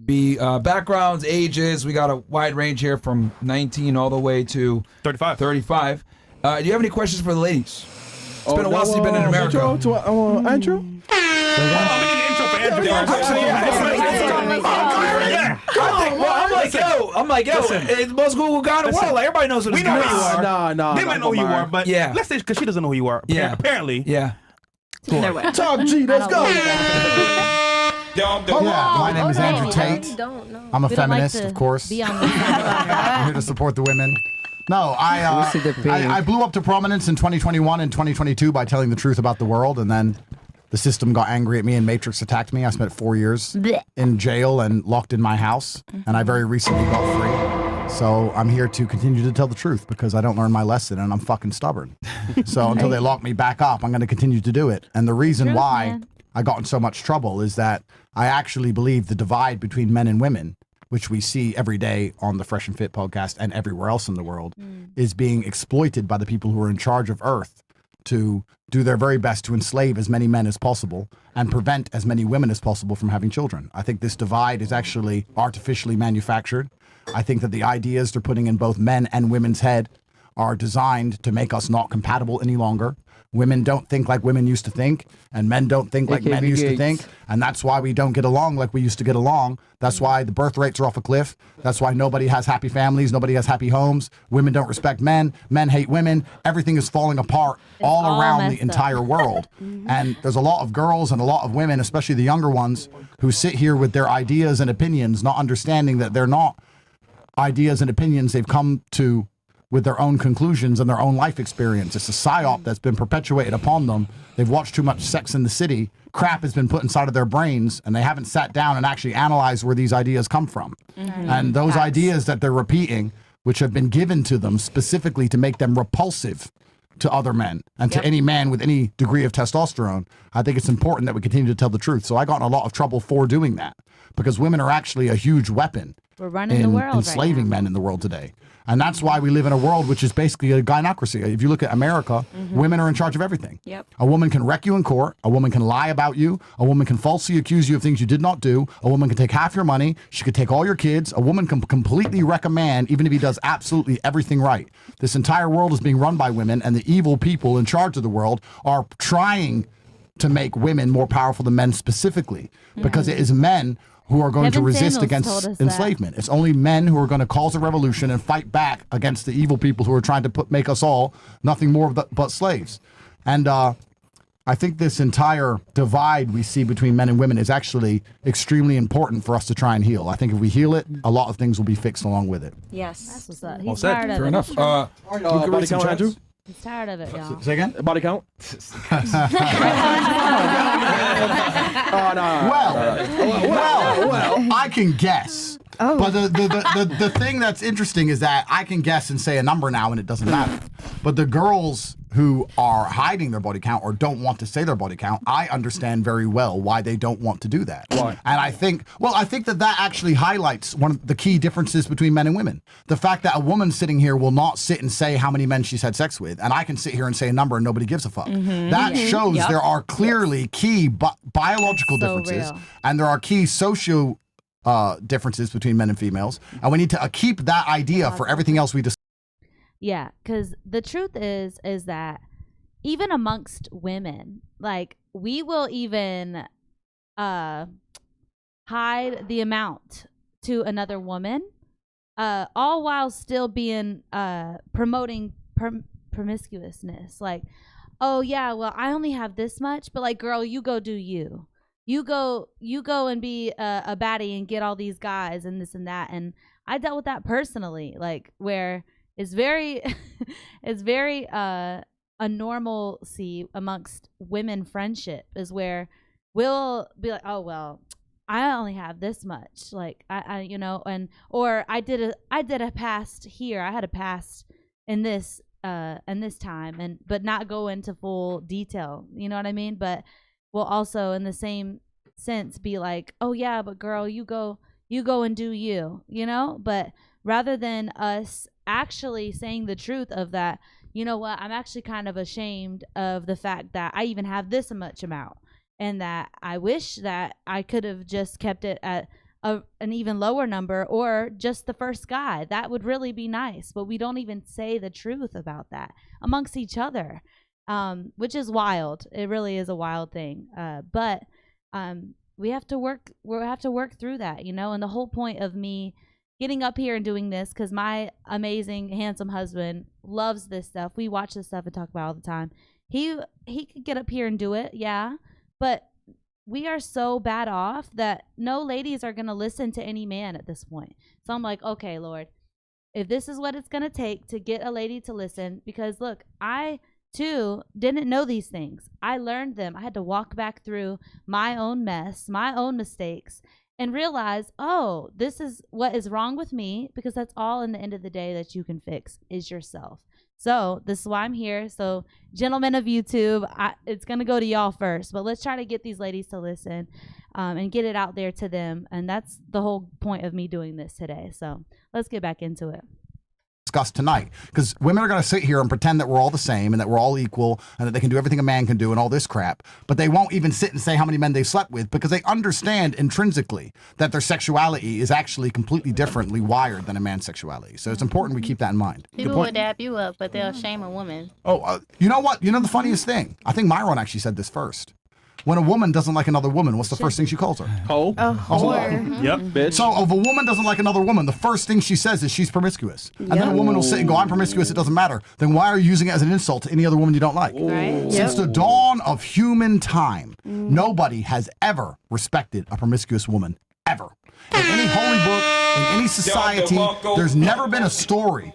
Be backgrounds, ages. We got a wide range here from 19 all the way to 35. Do you have any questions for the ladies? It's been a while since you've been in America. Andrew? I'm like, yo, it's most Google guy in the world. Like, everybody knows who this guy is. We know who you are. No, they might know who you are, but let's say because she doesn't know who you are. Yeah. Apparently. Yeah. Talk G, let's go. My name is Andrew Tate. I'm a feminist, of course. I'm here to support the women. No, I blew up to prominence in 2021 and 2022 by telling the truth about the world, and then the system got angry at me and Matrix attacked me. I spent 4 years in jail and locked in my house, and I very recently got free. So I'm here to continue to tell the truth because I don't learn my lesson and I'm fucking stubborn. So until they lock me back up, I'm going to continue to do it. And the reason why I got in so much trouble is that I actually believe the divide between men and women, which we see every day on the Fresh and Fit podcast and everywhere else in the world, is being exploited by the people who are in charge of Earth to do their very best to enslave as many men as possible and prevent as many women as possible from having children. I think this divide is actually artificially manufactured. I think that the ideas they're putting in both men and women's head are designed to make us not compatible any longer. Women don't think like women used to think, and men don't think like men used to think, and that's why we don't get along like we used to get along. That's why the birth rates are off a cliff. That's why nobody has happy families, nobody has happy homes. Women don't respect men, men hate women. Everything is falling apart all around the entire world. And there's a lot of girls and a lot of women, especially the younger ones, who sit here with their ideas and opinions, not understanding that they're not ideas and opinions. They've come to with their own conclusions and their own life experience. It's a psyop that's been perpetuated upon them. They've watched too much Sex in the City. Crap has been put inside of their brains, and they haven't sat down and actually analyzed where these ideas come from. And those ideas that they're repeating, which have been given to them specifically to make them repulsive to other men and to any man with any degree of testosterone, I think it's important that we continue to tell the truth. So I got in a lot of trouble for doing that because women are actually a huge weapon. We're running the world enslaving men in the world today. And that's why we live in a world which is basically a gynocracy. If you look at America, women are in charge of everything. A woman can wreck you in court. A woman can lie about you. A woman can falsely accuse you of things you did not do. A woman can take half your money. She could take all your kids. A woman can completely wreck a man, even if he does absolutely everything right. This entire world is being run by women, and the evil people in charge of the world are trying to make women more powerful than men specifically, because it is men who are going to resist against enslavement. It's only men who are going to cause a revolution and fight back against the evil people who are trying to make us all nothing more but slaves. And I think this entire divide we see between men and women is actually extremely important for us to try and heal. I think if we heal it, a lot of things will be fixed along with it. Yes. That's what's up. Well He's said. tired of Fair it. enough. Body count, Andrew? He's tired of it, y'all. Say again? Body count? Well, I can guess. But the thing that's interesting is that I can guess and say a number now and it doesn't matter. But the girls who are hiding their body count or don't want to say their body count, I understand very well why they don't want to do that. Why? And I think that actually highlights one of the key differences between men and women. The fact that a woman sitting here will not sit and say how many men she's had sex with, and I can sit here and say a number and nobody gives a fuck. That shows there are clearly key biological differences, and there are key socio differences between men and females, and we need to keep that idea for everything else we discuss. Yeah, because the truth is that even amongst women, like, we will even hide the amount to another woman, all while still being promoting promiscuousness. Like, oh yeah, well, I only have this much, but like, girl, you go do you. You go and be a baddie and get all these guys and this and that. And I dealt with that personally, like, where it's very, a normalcy amongst women friendship is where we'll be like, oh, well, I only have this much. Like, I you know, or I did a past here. I had a past in this time, but not go into full detail. You know what I mean? But will also in the same sense be like, oh yeah, but girl, you go and do you know? But rather than us actually saying the truth of that, you know what, I'm actually kind of ashamed of the fact that I even have this much amount. and that I wish that I could have just kept it at an even lower number, or just the first guy. That would really be nice, but we don't even say the truth about that amongst each other, which is wild. It really is a wild thing. But we have to work through that, you know. And the whole point of me getting up here and doing this, because my amazing, handsome husband loves this stuff. We watch this stuff and talk about it all the time. He could get up here and do it, yeah, but we are so bad off that no ladies are going to listen to any man at this point. So I'm like, okay, Lord, if this is what it's going to take to get a lady to listen, because look, I too didn't know these things. I learned them. I had to walk back through my own mess, my own mistakes, and realize, oh, this is what is wrong with me, because that's all in the end of the day that you can fix is yourself. So this is why I'm here. So gentlemen of YouTube, it's going to go to y'all first, but let's try to get these ladies to listen and get it out there to them. And that's the whole point of me doing this today. So let's get back into it. Discuss tonight, because women are going to sit here and pretend that we're all the same and that we're all equal and that they can do everything a man can do and all this crap, but they won't even sit and say how many men they slept with, because they understand intrinsically that their sexuality is actually completely differently wired than a man's sexuality. So it's important we keep that in mind. People will dap you up, but they'll shame a woman. Oh, you know what? You know the funniest thing? I think Myron actually said this first. When a woman doesn't like another woman, what's the first thing she calls her? Hoe. Yep, bitch. So if a woman doesn't like another woman, the first thing she says is she's promiscuous. And then a woman will sit and go, I'm promiscuous, it doesn't matter. Then why are you using it as an insult to any other woman you don't like? Right. Since the dawn of human time, nobody has ever respected a promiscuous woman, ever. In any holy book, in any society, there's never been a story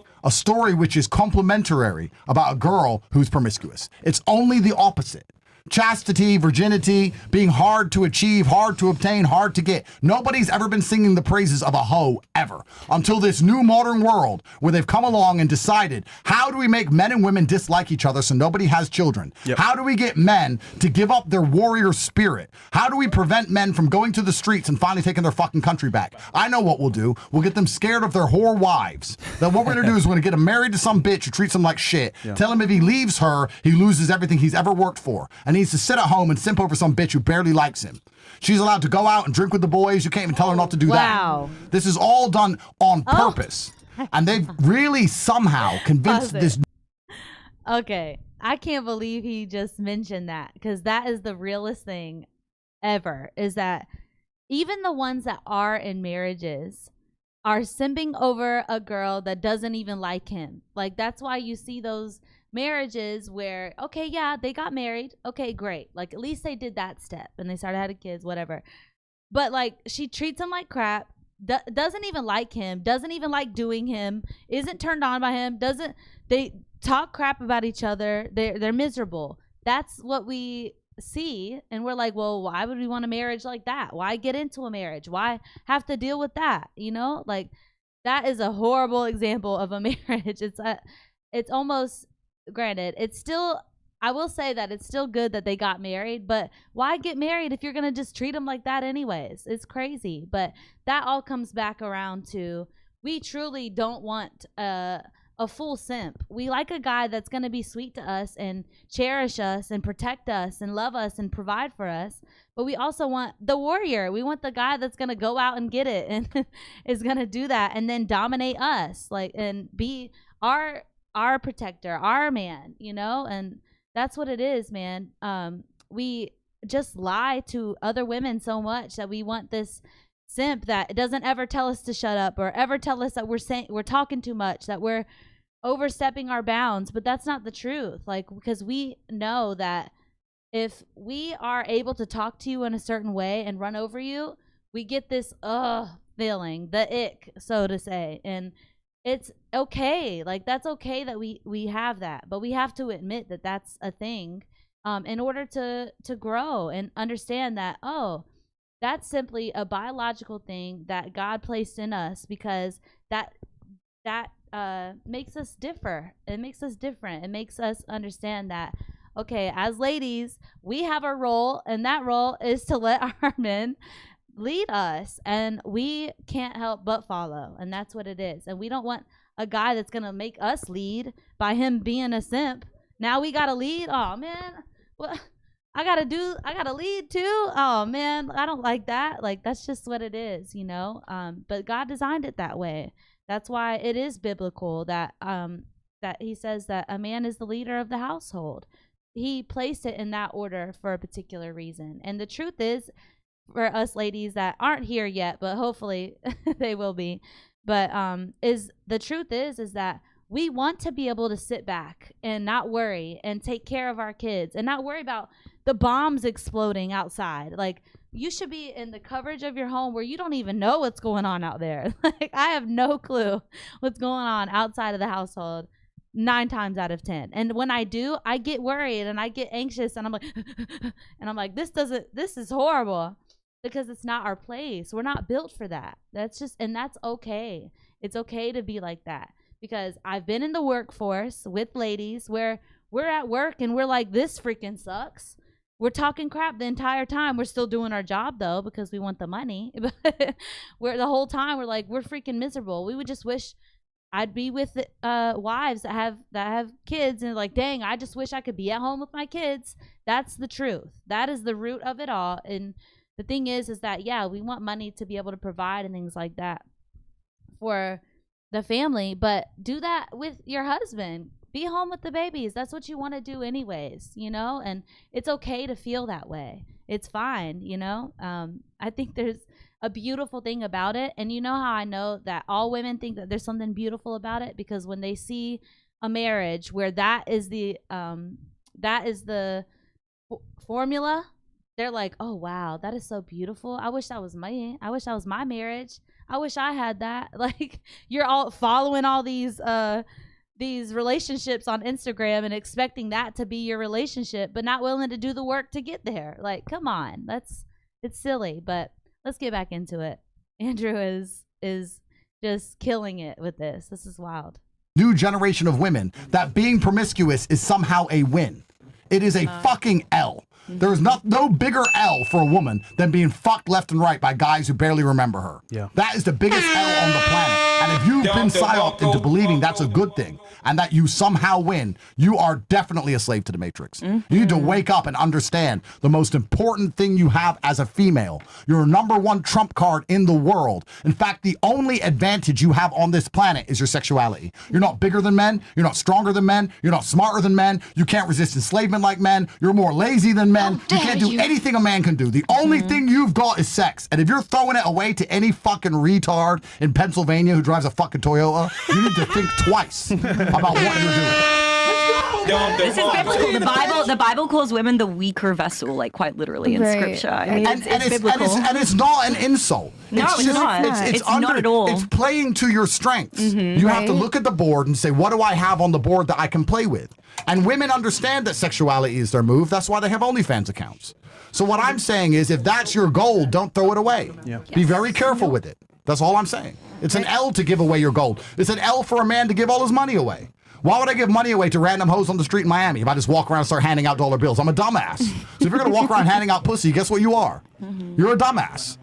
which is complimentary about a girl who's promiscuous. It's only the opposite. Chastity, virginity, being hard to achieve, hard to obtain, hard to get. Nobody's ever been singing the praises of a hoe, ever. Until this new modern world where they've come along and decided, how do we make men and women dislike each other so nobody has children? Yep. How do we get men to give up their warrior spirit? How do we prevent men from going to the streets and finally taking their fucking country back? I know what we'll do. We'll get them scared of their whore wives. Then what we're gonna do is we're gonna get him married to some bitch who treats him like shit. Yeah. Tell him if he leaves her, he loses everything he's ever worked for. And needs to sit at home and simp over some bitch who barely likes him. She's allowed to go out and drink with the boys. You can't even tell her not to do that. This is all done on purpose. And they've really somehow convinced this. Okay. I can't believe he just mentioned that, because that is the realest thing ever, is that even the ones that are in marriages are simping over a girl that doesn't even like him. Like, that's why you see those marriages where, okay, yeah, they got married, okay, great, like at least they did that step and they started having kids, whatever, but like she treats him like crap, doesn't even like him, doesn't even like doing him, isn't turned on by him, they talk crap about each other, they're miserable. That's what we see, and we're like, well, why would we want a marriage like that? Why get into a marriage? Why have to deal with that? You know, like, that is a horrible example of a marriage. It's almost, granted, it's still, I will say that it's still good that they got married, but why get married if you're going to just treat them like that anyways? It's crazy. But that all comes back around to, we truly don't want a full simp. We like a guy that's going to be sweet to us and cherish us and protect us and love us and provide for us. But we also want the warrior. We want the guy that's going to go out and get it and is going to do that and then dominate us, like, and be our protector, our man, you know. And that's what it is, man. We just lie to other women so much that we want this simp that doesn't ever tell us to shut up or ever tell us that we're talking too much, that we're overstepping our bounds. But that's not the truth. Like, because we know that if we are able to talk to you in a certain way and run over you, we get this feeling, the ick, so to say. And it's okay. Like, that's okay that we have that, but we have to admit that that's a thing in order to grow and understand that, oh, that's simply a biological thing that God placed in us, because that makes us differ. It makes us different. It makes us understand that, okay, as ladies, we have a role, and that role is to let our men lead us, and we can't help but follow, and that's what it is. And we don't want a guy that's gonna make us lead by him being a simp. Now we gotta lead. Oh man, well, I gotta lead too. Oh man, I don't like that. Like that's just what it is, you know. But God designed it that way. That's why it is biblical that that he says that a man is the leader of the household. He placed it in that order for a particular reason. And the truth is, for us ladies that aren't here yet, but hopefully they will be, but is the truth is that we want to be able to sit back and not worry and take care of our kids and not worry about the bombs exploding outside. Like, you should be in the coverage of your home where you don't even know what's going on out there. Like, I have no clue what's going on outside of the household 9 times out of 10. And when I do, I get worried and I get anxious and I'm like, and I'm like, this is horrible, because it's not our place. We're not built for that. That's okay. It's okay to be like that. Because I've been in the workforce with ladies where we're at work and we're like, this freaking sucks. We're talking crap the entire time. We're still doing our job though, because we want the money. But we're the whole time we're like, we're freaking miserable. We would just wish I'd be with wives that have kids and like, dang, I just wish I could be at home with my kids. That's the truth. That is the root of it all. And the thing is that, yeah, we want money to be able to provide and things like that for the family, but do that with your husband. Be home with the babies. That's what you want to do anyways, you know? And it's okay to feel that way. It's fine, you know? I think there's a beautiful thing about it. And you know how I know that all women think that there's something beautiful about it? Because when they see a marriage where that is the formula, they're like, oh wow, that is so beautiful. I wish that was my marriage. I wish I had that. Like, you're all following all these relationships on Instagram and expecting that to be your relationship, but not willing to do the work to get there. Like, come on, it's silly. But let's get back into it. Andrew is just killing it with this. This is wild. New generation of women that being promiscuous is somehow a win. It is a fucking L. There's no bigger L for a woman than being fucked left and right by guys who barely remember her. Yeah. That is the biggest L on the planet. And if you've been psyoped into believing that's a good thing and that you somehow win, you are definitely a slave to the Matrix. You need to wake up and understand the most important thing you have as a female. Your #1 trump card in the world. In fact, the only advantage you have on this planet is your sexuality. You're not bigger than men. You're not stronger than men. You're not smarter than men. You can't resist enslavement like men. You're more lazy than men. You can't do anything a man can do. The only thing you've got is sex. And if you're throwing it away to any fucking retard in Pennsylvania who drives a fucking Toyota, you need to think twice about what you're doing. This is biblical. The Bible calls women the weaker vessel, like quite literally in Scripture. And it's not an insult. No, it's not. It's not at all. It's playing to your strengths. You have to look at the board and say, what do I have on the board that I can play with? And women understand that sexuality is their move. That's why they have OnlyFans accounts. So what I'm saying is, if that's your gold, don't throw it away. Be very careful with it. That's all I'm saying. It's an L to give away your gold. It's an L for a man to give all his money away. Why would I give money away to random hoes on the street in Miami if I just walk around and start handing out dollar bills? I'm a dumbass. So if you're going to walk around handing out pussy, guess what you are? You're a dumbass.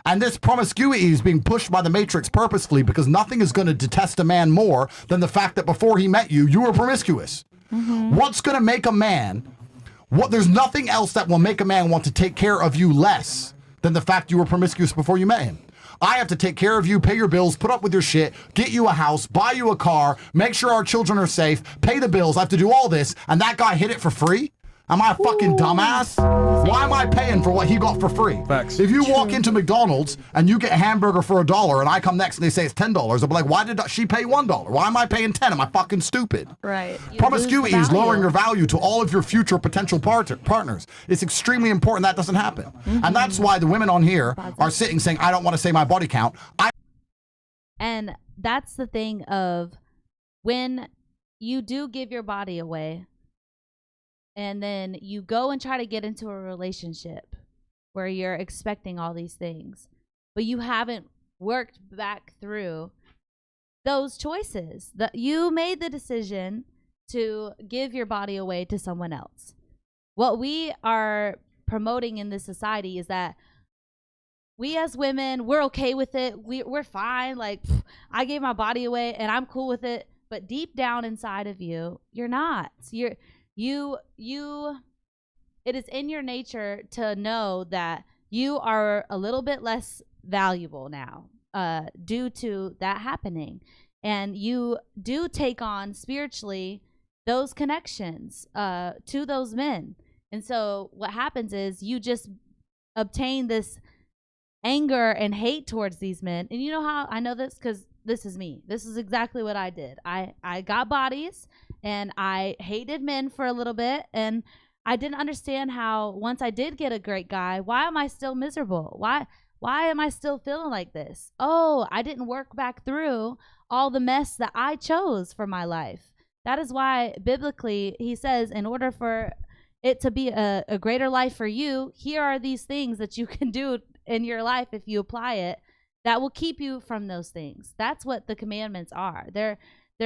And this promiscuity is being pushed by the Matrix purposefully because nothing is going to detest a man more than the fact that before he met you, you were promiscuous. What's going to make a man, there's nothing else that will make a man want to take care of you less than the fact you were promiscuous before you met him. I have to take care of you, pay your bills, put up with your shit, get you a house, buy you a car, make sure our children are safe, pay the bills. I have to do all this, and that guy hit it for free? Am I a fucking dumbass? Why am I paying for what he got for free? Facts. If you walk into McDonald's and you get a hamburger for $1 and I come next and they say it's $10, I'll be like, why did she pay $1? Why am I paying 10? Am I fucking stupid? Right. Promiscuity is lowering your value to all of your future potential partners. It's extremely important that doesn't happen. And that's why the women on here are sitting saying, I don't want to say my body count. And that's the thing of when you do give your body away, and then you go and try to get into a relationship where you're expecting all these things, but you haven't worked back through those choices. That you made the decision to give your body away to someone else. What we are promoting in this society is that we as women, we're okay with it. We're fine. Like, I gave my body away and I'm cool with it. But deep down inside of you, you're not. it is in your nature to know that you are a little bit less valuable now due to that happening. And you do take on spiritually those connections to those men. And so what happens is you just obtain this anger and hate towards these men. And you know how I know this? Because this is me. This is exactly what I did. I got bodies and I hated men for a little bit. And I didn't understand how once I did get a great guy, why am I still miserable? Why am I still feeling like this? Oh, I didn't work back through all the mess that I chose for my life. That is why biblically he says, in order for it to be a greater life for you, here are these things that you can do in your life if you apply it that will keep you from those things. That's what the commandments are. They're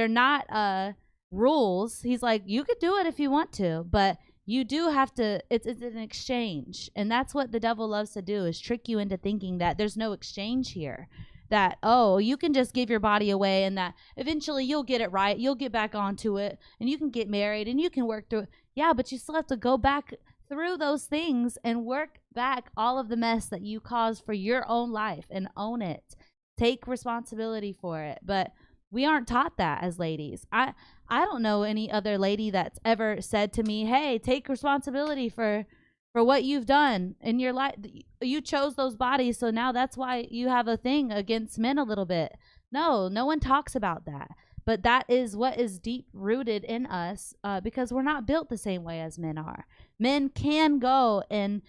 not rules. He's like, you could do it if you want to, but you do have to, it's an exchange. And that's what the devil loves to do, is trick you into thinking that there's no exchange here. That, oh, you can just give your body away and that eventually you'll get it right. You'll get back onto it and you can get married and you can work through it. Yeah, but you still have to go back through those things and work back all of the mess that you caused for your own life and own it. Take responsibility for it. But we aren't taught that as ladies. I don't know any other lady that's ever said to me, hey, take responsibility for what you've done in your life. You chose those bodies, so now that's why you have a thing against men a little bit. No one talks about that. But that is what is deep rooted in us because we're not built the same way as men are. Men can go and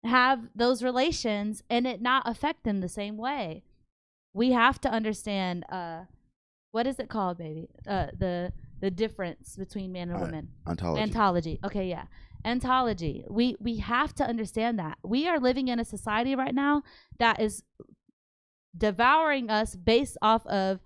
have those relations and it not affect them the same way. We have to understand, what is it called, baby? The difference between man and woman. Ontology. Okay, yeah. Ontology. We have to understand that. We are living in a society right now that is devouring us based off of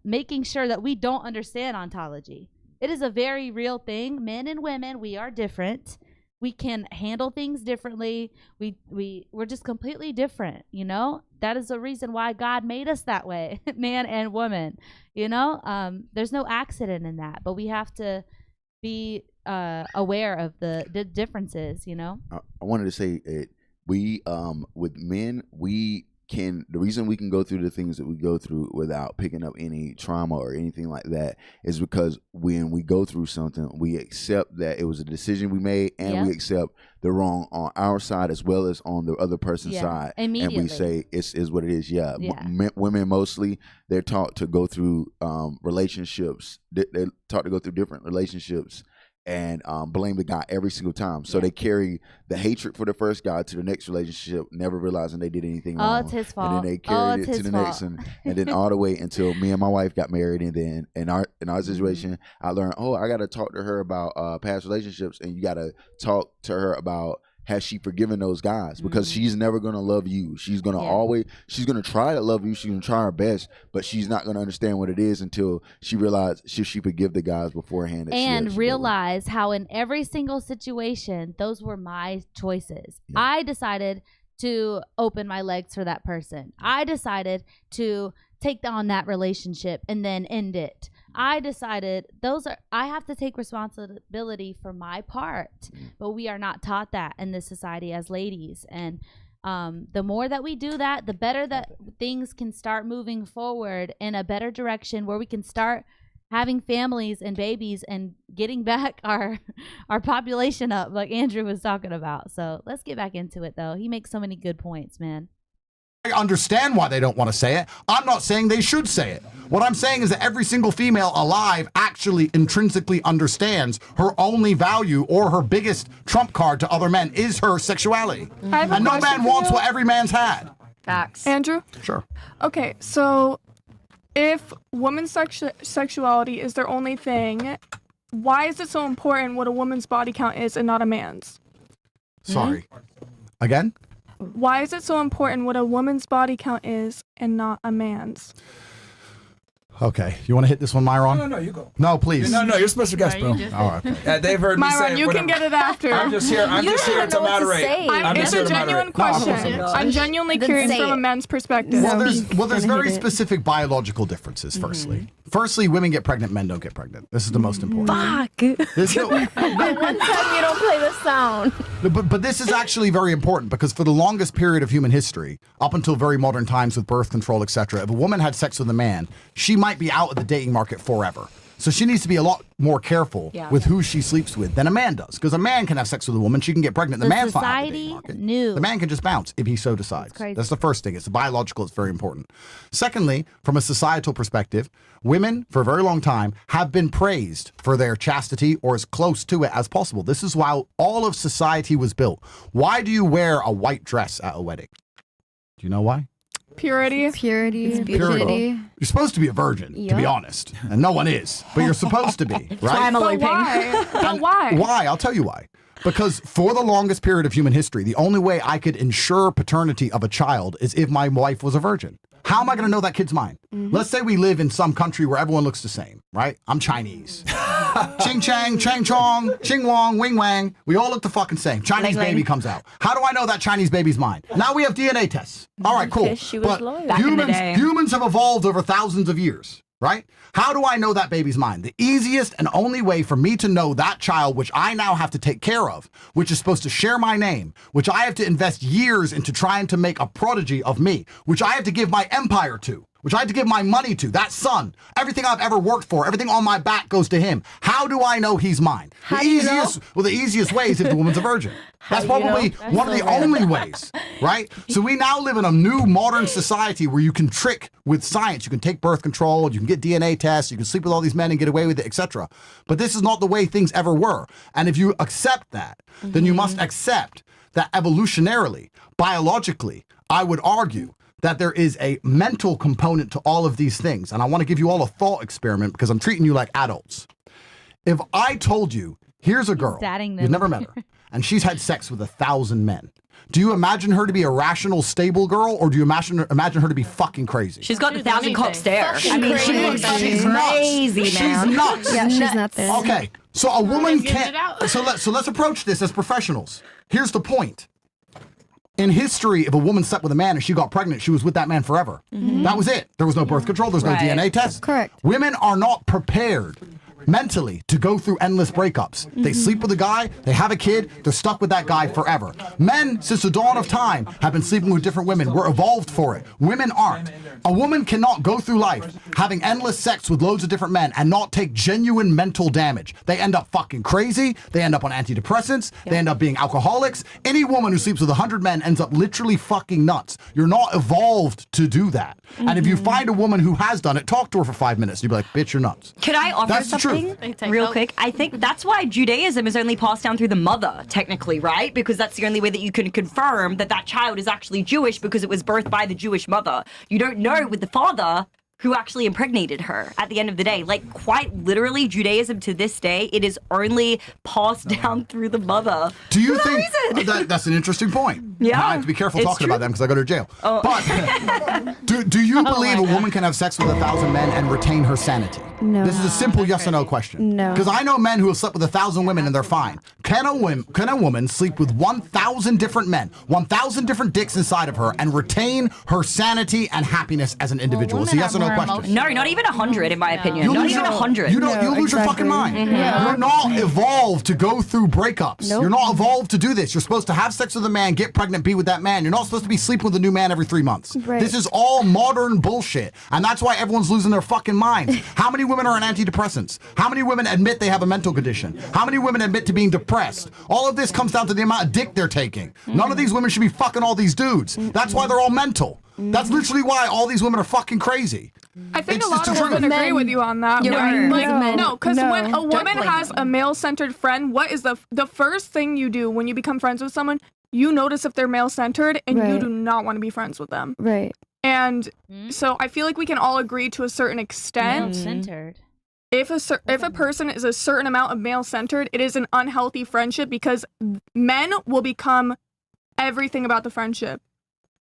making sure that we don't understand ontology. It is a very real thing. Men and women, we are different. We can handle things differently. We're just completely different, you know? That is the reason why God made us that way, man and woman, you know? There's no accident in that, but we have to be aware of the differences, you know? I wanted to say we with men, the reason we can go through the things that we go through without picking up any trauma or anything like that is because when we go through something, we accept that it was a decision we made, and we accept the wrong on our side as well as on the other person's side. And we say it's what it is. Women mostly, they're taught to go through relationships. They're taught to go through different relationships and blame the guy every single time. So they carry the hatred for the first guy to the next relationship, never realizing they did anything wrong. Oh, it's his fault. And then they carried it to the next and then all the way until me and my wife got married. And then in our situation, I learned, I got to talk to her about past relationships, and you got to talk to her about, has she forgiven those guys? Because she's never going to love you. She's going to she's going to try to love you. She's going to try her best, but she's not going to understand what it is until she realizes she forgive the guys beforehand. And realize how in every single situation, those were my choices. Yeah. I decided to open my legs for that person. I decided to take on that relationship and then end it. I decided I have to take responsibility for my part, but we are not taught that in this society as ladies. And the more that we do that, the better that things can start moving forward in a better direction, where we can start having families and babies and getting back our population up, like Andrew was talking about. So let's get back into it, though. He makes so many good points, man. I understand why they don't want to say it. I'm not saying they should say it. What I'm saying is that every single female alive actually intrinsically understands her only value or her biggest trump card to other men is her sexuality. And no man wants what every man's had. Facts. Andrew? Sure. Okay, so if women's sexuality is their only thing, why is it so important what a woman's body count is and not a man's? Sorry. Again? Why is it so important what a woman's body count is and not a man's? Okay, you want to hit this one, Myron? No, you go. No, please. No, you're supposed to guest, bro. Oh, okay. They've heard me say Myron, you can get it after. I'm just here to moderate. It's a genuine question. I'm genuinely curious from a men's perspective. Well, there's very specific biological differences, firstly. Firstly, women get pregnant, men don't get pregnant. This is the most important. Fuck. But one time you don't play the sound. But this is actually very important because for the longest period of human history, up until very modern times with birth control, etc., if a woman had sex with a man, she might be out of the dating market forever. So she needs to be a lot more careful with who she sleeps with than a man does. Because a man can have sex with a woman, she can get pregnant. The man's not out of the dating market. The man can just bounce if he so decides. That's the first thing. It's biological. It's very important. Secondly, from a societal perspective, women for a very long time have been praised for their chastity or as close to it as possible. This is why all of society was built. Why do you wear a white dress at a wedding? Do you know why? Purity. Purity. You're supposed to be a virgin, to be honest. And no one is. But you're supposed to be, right? But why? But why? Why? I'll tell you why. Because for the longest period of human history, the only way I could ensure paternity of a child is if my wife was a virgin. How am I going to know that kid's mine? Let's say we live in some country where everyone looks the same, right? I'm Chinese. Ching Chang, Chang Chong, Ching Wong, Wing Wang. We all look the fucking same. Chinese baby comes out. How do I know that Chinese baby's mine? Now we have DNA tests. All right, cool. But humans have evolved over thousands of years, right? How do I know that baby's mine? The easiest and only way for me to know that child, which I now have to take care of, which is supposed to share my name, which I have to invest years into trying to make a prodigy of me, which I have to give my empire to, which I had to give my money to, that son. Everything I've ever worked for, everything on my back goes to him. How do I know he's mine? The easiest way is if the woman's a virgin. That's probably one of the only ways, right? So we now live in a new modern society where you can trick with science. You can take birth control, you can get DNA tests, you can sleep with all these men and get away with it, etc. But this is not the way things ever were. And if you accept that, then you must accept that evolutionarily, biologically, I would argue that there is a mental component to all of these things. And I want to give you all a thought experiment because I'm treating you like adults. If I told you, here's a girl, you've never met her, and she's had sex with 1,000 men, do you imagine her to be a rational, stable girl, or do you imagine her to be fucking crazy? She's got 1,000 cops there. I mean, she's crazy, man. She's nuts. Yeah, she's not there. Okay, so a woman can't. So let's approach this as professionals. Here's the point. In history, if a woman slept with a man and she got pregnant, she was with that man forever. That was it. There was no birth control. There's no DNA test. Correct. Women are not prepared mentally to go through endless breakups. They sleep with a guy, they have a kid, they're stuck with that guy forever. Men, since the dawn of time, have been sleeping with different women. We're evolved for it. Women aren't. A woman cannot go through life having endless sex with loads of different men and not take genuine mental damage. They end up fucking crazy. They end up on antidepressants. They end up being alcoholics. Any woman who sleeps with 100 men ends up literally fucking nuts. You're not evolved to do that. And if you find a woman who has done it, talk to her for 5 minutes. You'd be like, bitch, you're nuts. Could I offer That's something real quick? I think that's why Judaism is only passed down through the mother, technically, right? Because that's the only way that you can confirm that that child is actually Jewish because it was birthed by the Jewish mother. You don't know with the father who actually impregnated her at the end of the day. Like, quite literally, Judaism to this day, it is only passed down through the mother. Do you think that's an interesting point? Yeah. I have to be careful talking about them because I go to jail. But do you believe a woman can have sex with 1,000 men and retain her sanity? No. This is a simple yes or no question. No. Because I know men who have slept with 1,000 women and they're fine. Can a woman sleep with 1,000 different men, 1,000 different dicks inside of her, and retain her sanity and happiness as an individual? It's a yes or no question. No, not even 100 in my opinion. Not even 100. You lose your fucking mind. You're not evolved to go through breakups. You're not evolved to do this. You're supposed to have sex with a man, get pregnant, be with that man. You're not supposed to be sleeping with a new man every 3 months. This is all modern bullshit. And that's why everyone's losing their fucking minds. How many women are on antidepressants? How many women admit they have a mental condition? How many women admit to being depressed? All of this comes down to the amount of dick they're taking. None of these women should be fucking all these dudes. That's why they're all mental. That's literally why all these women are fucking crazy. I think a lot of women agree with you on that. No, because when a woman has a male-centered friend, what is the first thing you do when you become friends with someone? You notice if they're male-centered, and you do not want to be friends with them. Right. And so I feel like we can all agree to a certain extent. Male-centered. If a person is a certain amount of male-centered, it is an unhealthy friendship because men will become everything about the friendship.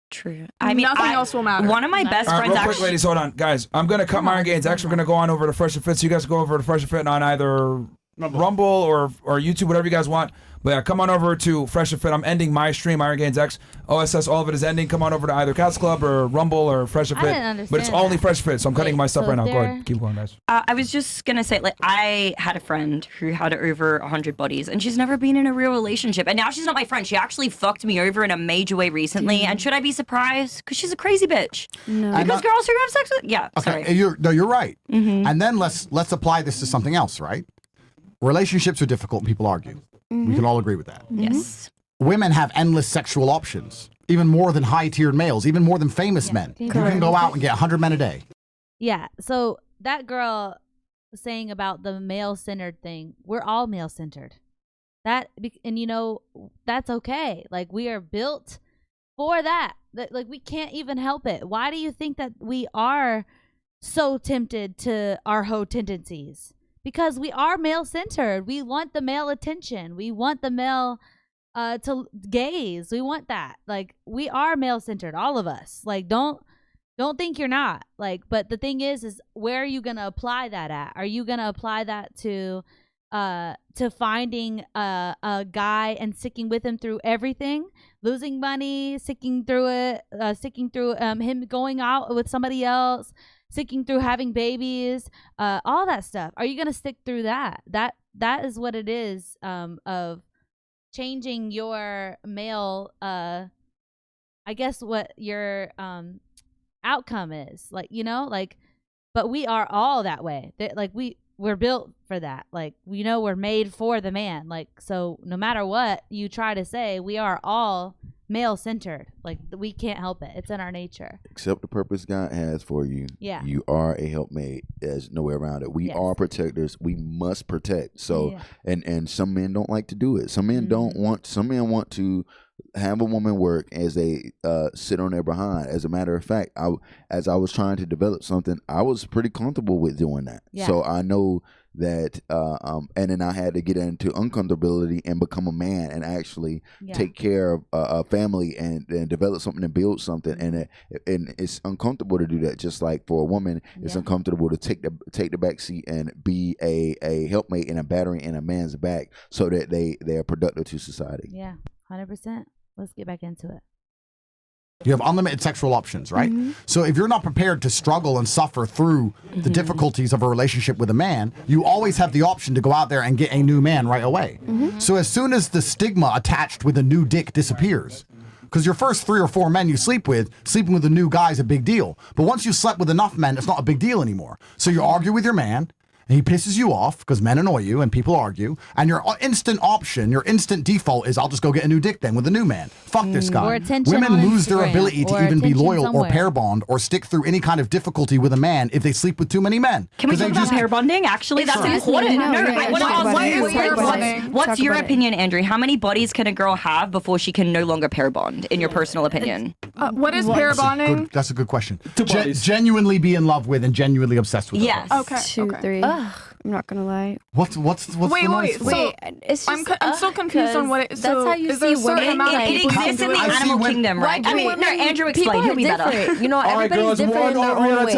True. Nothing else will matter. One of my best friends real quick, ladies, hold on. Guys, I'm going to cut my gains. Actually, we're going to go on over to Fresh and Fit, so you guys go over to Fresh and Fit on either Rumble or YouTube, whatever you guys want. But yeah, come on over to Fresh and Fit. I'm ending my stream, Iron Gains X. OSS, all of it is ending. Come on over to either Cats Club or Rumble or Fresh and Fit. I didn't understand but it's only Fresh Fit, so I'm cutting my stuff right now. Go ahead. Keep going, guys. I was just going to say, like, I had a friend who had over 100 bodies, and she's never been in a real relationship. And now she's not my friend. She actually fucked me over in a major way recently. And should I be surprised? Because she's a crazy bitch. No. Because girls who have sex with... Yeah, Okay, sorry. you're right. And then let's apply this to something else, right? Relationships are difficult and people argue. We can all agree with that. Yes. Women have endless sexual options, even more than high-tiered males, even more than famous men. You can go out and get 100 men a day. Yeah. So that girl saying about the male-centered thing, we're all male-centered. And you know, that's okay. Like, we are built for that. Like, we can't even help it. Why do you think that we are so tempted to our hoe tendencies? Because we are male-centered. We want the male attention. We want the male to gaze. We want that. Like, we are male-centered, all of us. Like, don't think you're not. Like, but the thing is where are you gonna apply that at? Are you gonna apply that to finding a guy and sticking with him through everything, losing money, sticking through it, sticking through him going out with somebody else, sticking through having babies, all that stuff? Are you gonna stick through that? That is what it is, of changing your male, I guess what your outcome is, like, you know, like, but we are all that way. Like, we're built for that. Like, we know we're made for the man. Like, so no matter what you try to say, we are all male-centered. Like, we can't help it. It's in our nature. Accept the purpose God has for you. Yeah. You are a helpmate. There's no way around it. We are protectors. We must protect. So, and some men don't like to do it. Some men don't want. Some men want to have a woman work as they sit on their behind. As a matter of fact, as I was trying to develop something, I was pretty comfortable with doing that. Yeah. So I know that, and then I had to get into uncomfortability and become a man and actually take care of a family and develop something and build something. And it's uncomfortable to do that. Just like for a woman, it's uncomfortable to take the back seat and be a helpmate and a battery in a man's back so that they are productive to society. Yeah. 100%. Let's get back into it. You have unlimited sexual options, right? So if you're not prepared to struggle and suffer through the difficulties of a relationship with a man, you always have the option to go out there and get a new man right away. So as soon as the stigma attached with a new dick disappears, because your first 3 or 4 men you sleep with, sleeping with a new guy is a big deal. But once you slept with enough men, it's not a big deal anymore. So you argue with your man, and he pisses you off because men annoy you and people argue, and your instant option, your instant default is, I'll just go get a new dick then with a new man. Fuck this guy. Women lose their ability to even be loyal or pair bond or stick through any kind of difficulty with a man if they sleep with too many men. Can we talk about pair bonding? Actually, that's important. What's your opinion, Andrew? How many bodies can a girl have before she can no longer pair bond, in your personal opinion? What is pair bonding? That's a good question. Genuinely be in love with and genuinely obsessed with. Yes. Okay. 2, 3. I'm not gonna lie. What's wait. So It's just, I'm still confused on what it is. That's how you is there see a certain women. amount of It people who exists do in the it? animal kingdom, right? I mean, no, Andrew, explain. He'll be better. You know, everybody's different in their own way.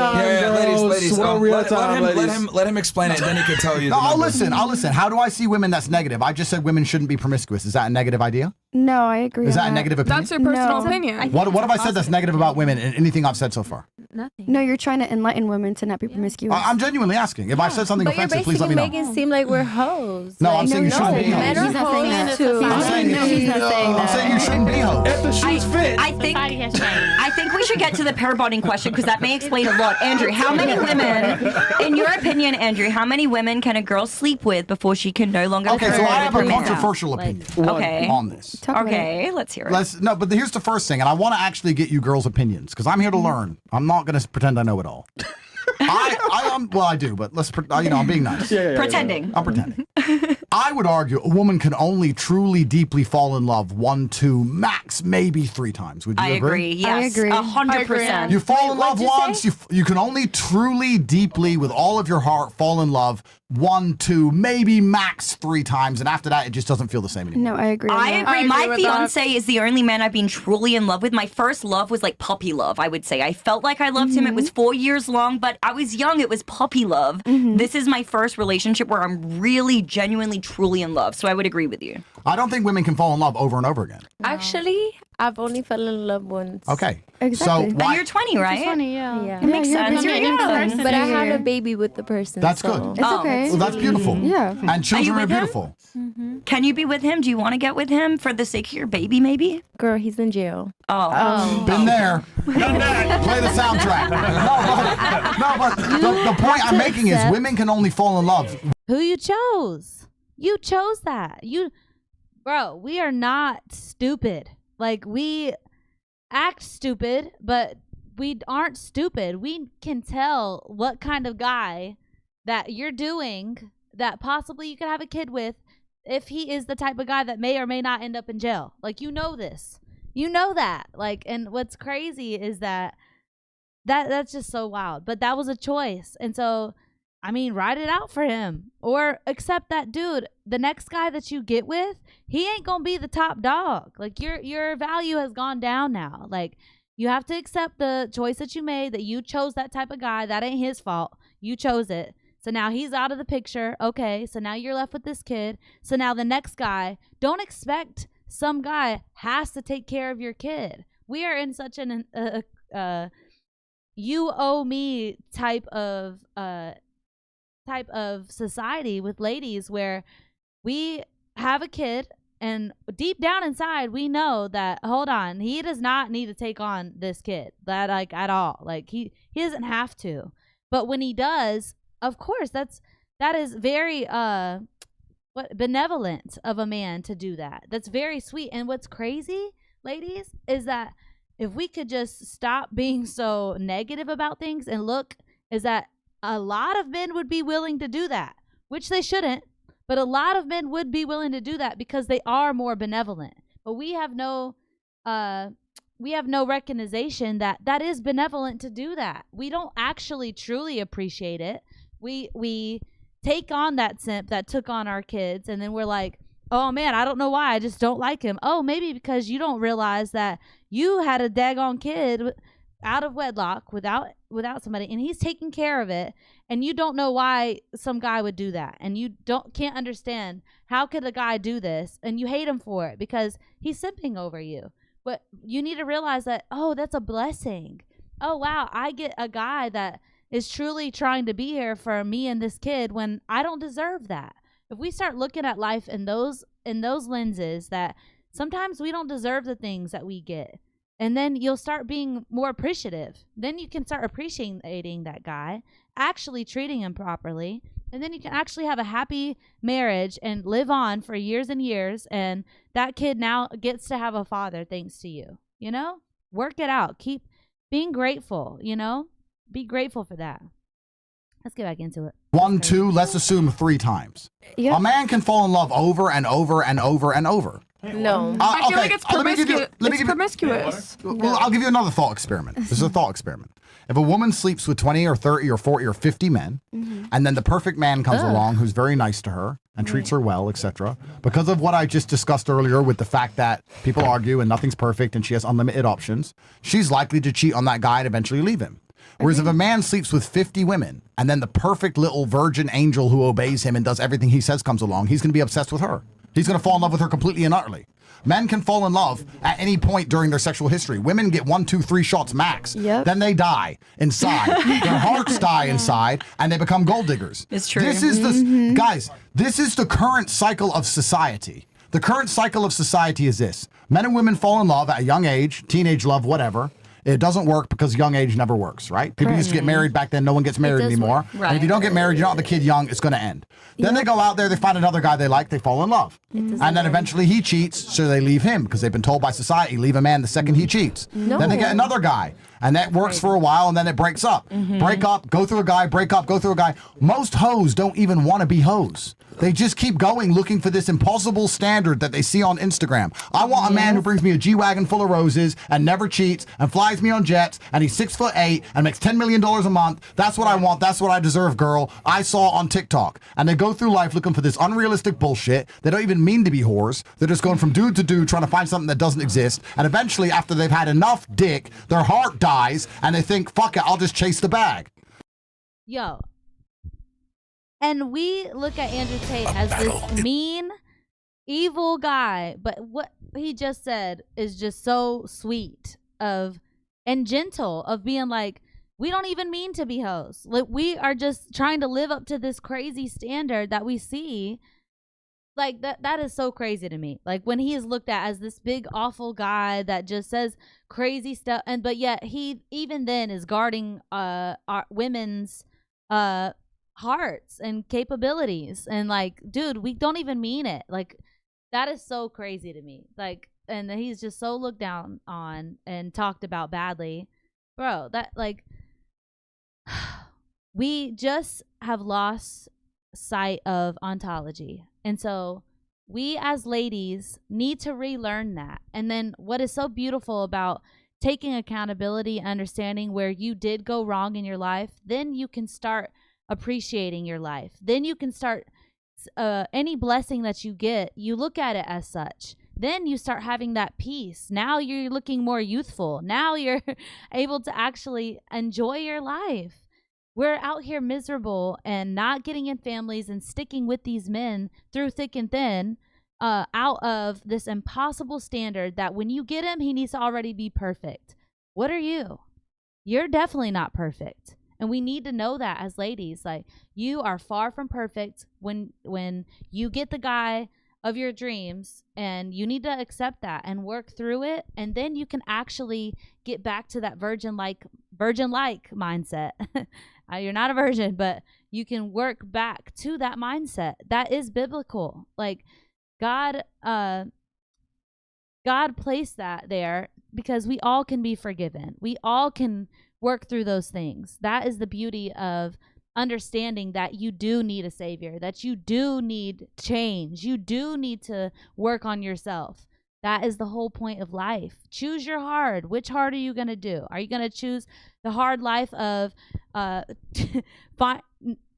Ladies. Let him explain it, then he can tell you. No, I'll listen. How do I see women that's negative? I just said women shouldn't be promiscuous. Is that a negative idea? No, I agree. Is that a negative opinion? That's your personal opinion. What have I said that's negative about women in anything I've said so far? Nothing. No, you're trying to enlighten women to not be promiscuous. I'm genuinely asking. If I said something offensive, please let me know. But you're basically making it seem like we're hoes. No, I'm saying you shouldn't be hoes. Men are hoes too. I'm saying you shouldn't be hoes. If the shoes fit. I think we should get to the pair bonding question because that may explain a lot. Andrew, how many women, in your opinion, Andrew, how many women can a girl sleep with before she can no longer Okay, so I have a controversial opinion on this. Okay, let's hear it. No, but here's the first thing, and I want to actually get you girls' opinions because I'm here to learn. I'm not going to pretend I know it all. I do, but I'm being nice. Pretending. I'm pretending. I would argue a woman can only truly deeply fall in love 1, 2, max maybe 3 times. Would you agree? Yes, I agree. 100%. You fall in love once, you can only truly, deeply, with all of your heart, fall in love 1, 2, maybe max 3 times, and after that, it just doesn't feel the same anymore. No, I agree. I agree. My with fiance is the only man I've been truly in love with. My first love was like puppy love, I would say. I felt like I loved him. It was 4 years long, but I was young. It was puppy love. This is my first relationship where I'm really, genuinely, truly in love. So I would agree with you. I don't think women can fall in love over and over again. Actually, I've only fell in love once. Okay. Exactly. So why? And you're 20, right? 20, yeah. Yeah. It makes sense. you're You're young. But I had a baby with the person. That's so. good. It's okay. Well, that's beautiful. Yeah. And children are with him? beautiful. Can you be with him? Do you want to get with him for the sake of your baby, maybe? Girl, he's in jail. Oh. Been there. Play the soundtrack. But the point I'm making is women can only fall in love. Who you chose. You chose that. Bro, we are not stupid. Like, we act stupid, but we aren't stupid. We can tell what kind of guy that you're doing that possibly you could have a kid with if he is the type of guy that may or may not end up in jail. Like, you know this. You know that. Like, and what's crazy is that's just so wild. But that was a choice. And so, I mean, ride it out for him. Or accept that, dude, the next guy that you get with, he ain't gonna be the top dog. Like, your value has gone down now. Like, you have to accept the choice that you made, that you chose that type of guy. That ain't his fault. You chose it. So now he's out of the picture. Okay, so now you're left with this kid. So now the next guy, don't expect some guy has to take care of your kid. We are in such an you owe me type of society with ladies where we have a kid and deep down inside we know that, hold on, he does not need to take on this kid, that like at all. Like he doesn't have to. But when he does, of course, that is very benevolent of a man to do that. That's very sweet. And what's crazy, ladies, is that if we could just stop being so negative about things and look, is that a lot of men would be willing to do that, which they shouldn't, but a lot of men would be willing to do that because they are more benevolent. But we have no recognition that that is benevolent to do that. We don't actually truly appreciate it. We take on that simp that took on our kids, and then we're like, oh man, I don't know why, I just don't like him. Oh, maybe because you don't realize that you had a daggone kid out of wedlock without somebody, and he's taking care of it, and you don't know why some guy would do that, and you can't understand how could a guy do this, and you hate him for it because he's simping over you. But you need to realize that, oh, that's a blessing. Oh wow, I get a guy that is truly trying to be here for me and this kid when I don't deserve that. If we start looking at life in those lenses, that sometimes we don't deserve the things that we get, and then you'll start being more appreciative. Then you can start appreciating that guy, actually treating him properly, and then you can actually have a happy marriage and live on for years and years, and that kid now gets to have a father thanks to you. You know? Work it out. Keep being grateful, you know? Be grateful for that. Let's get back into it. 1, 2, let's assume 3 times. Yeah. A man can fall in love over and over and over and over. No. I feel like it's promiscuous. promiscuous. Well, I'll give you another thought experiment. This is a thought experiment. If a woman sleeps with 20 or 30 or 40 or 50 men, and then the perfect man comes along who's very nice to her and treats her well, etc., because of what I just discussed earlier with the fact that people argue and nothing's perfect and she has unlimited options, she's likely to cheat on that guy and eventually leave him. Whereas if a man sleeps with 50 women and then the perfect little virgin angel who obeys him and does everything he says comes along, he's going to be obsessed with her. He's going to fall in love with her completely and utterly. Men can fall in love at any point during their sexual history. Women get 1, 2, 3 shots max. Yep. Then they die inside. Their hearts die inside and they become gold diggers. It's true. This is guys, this is the current cycle of society. The current cycle of society is this. Men and women fall in love at a young age, teenage love, whatever. It doesn't work because young age never works, right? People used to get married back then. No one gets married anymore. Right. And if you don't get married, you don't have the kid young, it's going to end. Then they go out there, they find another guy they like, they fall in love. And then eventually he cheats, so they leave him because they've been told by society, leave a man the second he cheats. No. Then they get another guy, and that works for a while, and then it breaks up. Break up, go through a guy, break up, go through a guy. Most hoes don't even want to be hoes. They just keep going looking for this impossible standard that they see on Instagram. I want a man who brings me a G-Wagon full of roses and never cheats and flies me on jets and he's 6'8" and makes $10 million a month. That's what I want. That's what I deserve, girl. I saw on TikTok. And they go through life looking for this unrealistic bullshit. They don't even mean to be whores. They're just going from dude to dude trying to find something that doesn't exist. And eventually, after they've had enough dick, their heart dies and they think, fuck it, I'll just chase the bag. Yo. And we look at Andrew Tate as this mean, evil guy, but what he just said is just so sweet and gentle of being like, we don't even mean to be hoes. Like, we are just trying to live up to this crazy standard that we see. Like, that is so crazy to me. Like, when he is looked at as this big, awful guy that just says crazy stuff, but yet he even then is guarding our women's hearts and capabilities, and like, dude, we don't even mean it. Like, that is so crazy to me. Like, and he's just so looked down on and talked about badly, bro. That, like, we just have lost sight of ontology, and so we as ladies need to relearn that. And then what is so beautiful about taking accountability, understanding where you did go wrong in your life, then you can start appreciating your life. Then you can start any blessing that you get, you look at it as such. Then you start having that peace. Now you're looking more youthful. Now you're able to actually enjoy your life. We're out here miserable and not getting in families and sticking with these men through thick and thin, out of this impossible standard that when you get him, he needs to already be perfect. What are you? You're definitely not perfect. And we need to know that as ladies. Like, you are far from perfect when you get the guy of your dreams, and you need to accept that and work through it, and then you can actually get back to that virgin-like mindset. You're not a virgin, but you can work back to that mindset. That is biblical. Like, God placed that there because we all can be forgiven. We all can work through those things. That is the beauty of understanding that you do need a savior, that you do need change. You do need to work on yourself. That is the whole point of life. Choose your hard. Which hard are you going to do? Are you going to choose the hard life of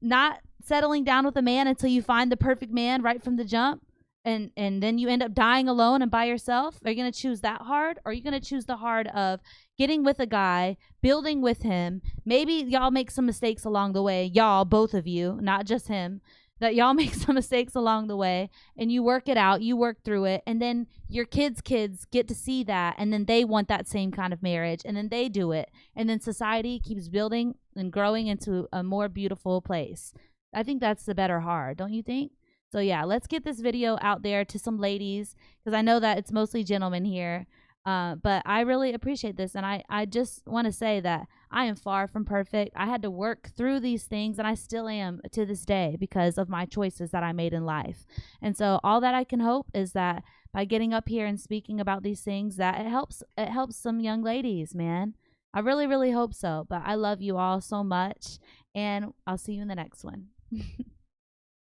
not settling down with a man until you find the perfect man right from the jump? And then you end up dying alone and by yourself? Are you going to choose that hard? Or are you going to choose the hard of getting with a guy, building with him? Maybe y'all make some mistakes along the way. Y'all, both of you, not just him. That y'all make some mistakes along the way and you work it out, you work through it, and then your kids get to see that, and then they want that same kind of marriage, and then they do it. And then society keeps building and growing into a more beautiful place. I think that's the better hard, don't you think? So yeah, let's get this video out there to some ladies, because I know that it's mostly gentlemen here. But I really appreciate this, and I just want to say that I am far from perfect. I had to work through these things, and I still am to this day because of my choices that I made in life. And so all that I can hope is that by getting up here and speaking about these things, that it helps some young ladies, man. I really, really hope so. But I love you all so much, and I'll see you in the next one.